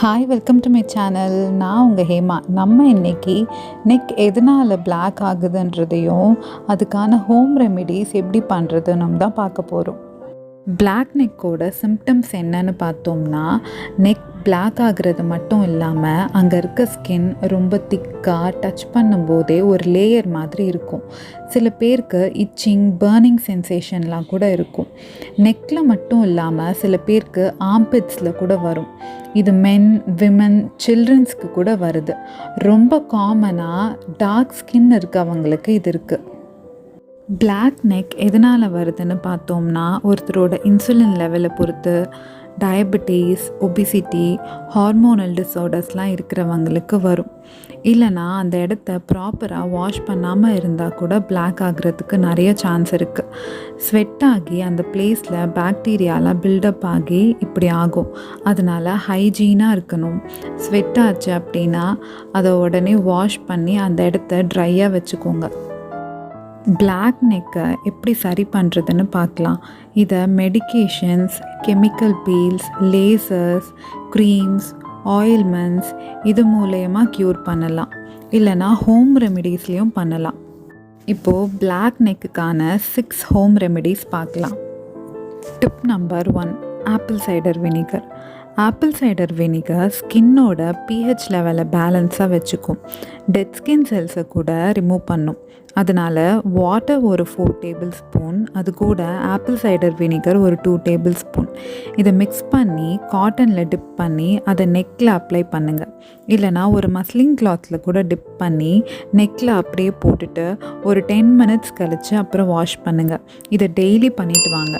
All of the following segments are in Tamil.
Hi, welcome to my channel. நான் உங்கள் ஹேமா. நம்ம இன்றைக்கி நெக் எதனால் பிளாக் ஆகுதுன்றதையும் அதுக்கான ஹோம் ரெமிடிஸ் எப்படி பண்ணுறதுன்னு தான் பார்க்க போகிறோம். பிளாக் நெக்கோட சிம்டம்ஸ் என்னன்னு பார்த்தோம்னா, நெக் பிளாக் ஆகிறது மட்டும் இல்லாமல் அங்கே இருக்க ஸ்கின் ரொம்ப திக்காக டச் பண்ணும்போதே ஒரு லேயர் மாதிரி இருக்கும். சில பேருக்கு இச்சிங், பர்னிங் சென்சேஷன்லாம் கூட இருக்கும். நெக்கில் மட்டும் இல்லாமல் சில பேருக்கு ஆம்பிட்ஸில் கூட வரும். இது மென், விமன், சில்ட்ரன்ஸ்க்கு கூட வருது. ரொம்ப காமனாக டார்க் ஸ்கின் இருக்கவங்களுக்கு இது இருக்குது. பிளாக் நெக் எதனால் வருதுன்னு பார்த்தோம்னா, ஒருத்தரோட இன்சுலின் லெவலை பொறுத்து, டயபெட்டிஸ், ஒபிசிட்டி, ஹார்மோனல் டிஸார்டர்ஸ்லாம் இருக்கிறவங்களுக்கு வரும். இல்லைனா அந்த இடத்த ப்ராப்பராக வாஷ் பண்ணாமல் இருந்தால் கூட பிளாக் ஆகிறதுக்கு நிறைய சான்ஸ் இருக்குது. ஸ்வெட் ஆகி அந்த பிளேஸில் பாக்டீரியாலாம் பில்டப் ஆகி இப்படி ஆகும். அதனால் ஹைஜீனாக இருக்கணும். ஸ்வெட் ஆச்சு அப்படின்னா அதை உடனே வாஷ் பண்ணி அந்த இடத்த ட்ரையாக வச்சுக்கோங்க. பிளாக் நெக்கை எப்படி சரி பண்ணுறதுன்னு பார்க்கலாம். இதை medications, chemical peels, lasers, creams, ointments இது மூலயமா க்யூர் பண்ணலாம். இல்லைனா ஹோம் ரெமிடிஸ்லேயும் பண்ணலாம். இப்போது பிளாக் நெக்குக்கான 6 ஹோம் ரெமிடிஸ் பார்க்கலாம். Tip number 1, apple cider vinegar. Apple cider vinegar ஸ்கின்னோட pH லெவலை பேலன்ஸாக வச்சுக்கும். டெட் ஸ்கின் செல்ஸை கூட ரிமூவ் பண்ணும். அதனால் வாட்டர் ஒரு 4 டேபிள் ஸ்பூன், அது கூட ஆப்பிள் சைடர் வினிகர் ஒரு 2 டேபிள் ஸ்பூன் இதை மிக்ஸ் பண்ணி காட்டனில் டிப் பண்ணி அதை நெக்கில் அப்ளை பண்ணுங்கள். இல்லைனா ஒரு மஸ்லின் கிளாத்தில் கூட டிப் பண்ணி நெக்கில் அப்படியே போட்டுட்டு ஒரு 10 மினிட்ஸ் கழித்து அப்புறம் வாஷ் பண்ணுங்கள். இதை டெய்லி பண்ணிட்டு வாங்க.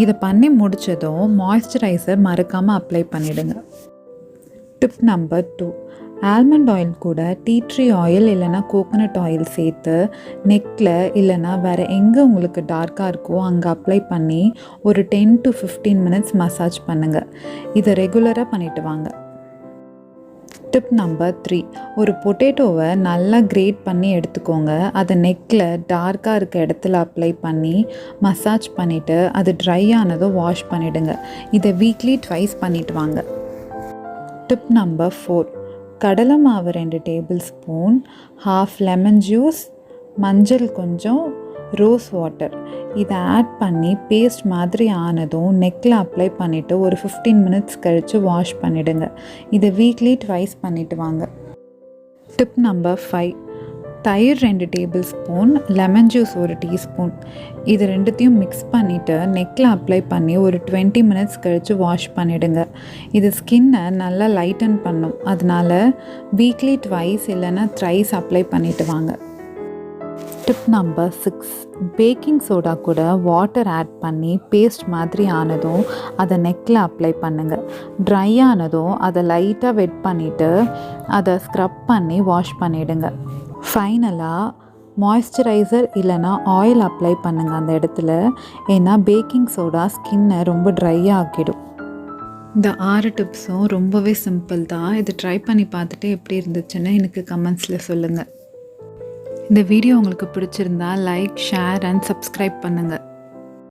இதை பண்ணி முடித்ததும் மாய்ஸ்சரைசர் மறக்காமல் அப்ளை பண்ணிவிடுங்க. டிப் நம்பர் 2, ஆல்மண்ட் ஆயில் கூட டீ ட்ரீ ஆயில் இல்லைனா கோகோனட் ஆயில் சேர்த்து நெக்கில் இல்லைனா வேறு எங்கே உங்களுக்கு டார்க்காக இருக்கோ அங்கே அப்ளை பண்ணி ஒரு 10 to 15 மினிட்ஸ் மசாஜ் பண்ணுங்கள். இதை ரெகுலராக பண்ணிட்டு வாங்க. டிப் நம்பர் 3, ஒரு பொட்டேட்டோவை நல்லா கிரேட் பண்ணி எடுத்துக்கோங்க. அதை நெக்கில் டார்க்காக இருக்க இடத்துல அப்ளை பண்ணி மசாஜ் பண்ணிவிட்டு அது ட்ரை ஆனதும் வாஷ் பண்ணிவிடுங்க. இதை வீக்லி ட்வைஸ் பண்ணிட்டு வாங்க. டிப் நம்பர் 4, கடலை மாவு 2 டேபிள் ஸ்பூன், ½ லெமன் ஜூஸ், மஞ்சள் கொஞ்சம், ரோஸ் வாட்டர் இதை ஆட் பண்ணி பேஸ்ட் மாதிரி ஆனதும் நெக்கில் அப்ளை பண்ணிவிட்டு ஒரு 15 மினிட்ஸ் கழித்து வாஷ் பண்ணிவிடுங்க. இதை வீக்லி ட்வைஸ் பண்ணிவிட்டு வாங்க. டிப் நம்பர் 5, தயிர் 2 table spoon, lemon juice 1 teaspoon இது ரெண்டுத்தையும் மிக்ஸ் பண்ணிவிட்டு நெக்கில் அப்ளை பண்ணி ஒரு 20 மினிட்ஸ் கழித்து வாஷ் பண்ணிவிடுங்க. இது ஸ்கின்னை நல்லா லைட்டன் பண்ணும். அதனால் வீக்லி ட்வைஸ் இல்லைன்னா த்ரைஸ் அப்ளை பண்ணிவிட்டு வாங்க. டிப் நம்பர் 6, பேக்கிங் சோடா கூட வாட்டர் ஆட் பண்ணி பேஸ்ட் மாதிரி ஆனதும் அதை நெக்கில் அப்ளை பண்ணுங்கள். ட்ரை ஆனதும் அதை லைட்டாக வெட் பண்ணிவிட்டு அதை ஸ்க்ரப் பண்ணி வாஷ் பண்ணிவிடுங்க. ஃபைனலாக மாய்ஸ்சரைசர் இல்லைனா ஆயில் அப்ளை பண்ணுங்கள் அந்த இடத்துல. ஏன்னா பேக்கிங் சோடா ஸ்கின்னை ரொம்ப ட்ரை ஆக்கிடும். இந்த 6 டிப்ஸும் ரொம்பவே சிம்பிள் தான். இதை ட்ரை பண்ணி பார்த்துட்டு எப்படி இருந்துச்சுன்னு எனக்கு கமெண்ட்ஸில் சொல்லுங்கள். இந்த வீடியோ உங்களுக்கு பிடிச்சிருந்தா லைக், ஷேர் அண்ட் சப்ஸ்கிரைப் பண்ணுங்கள்.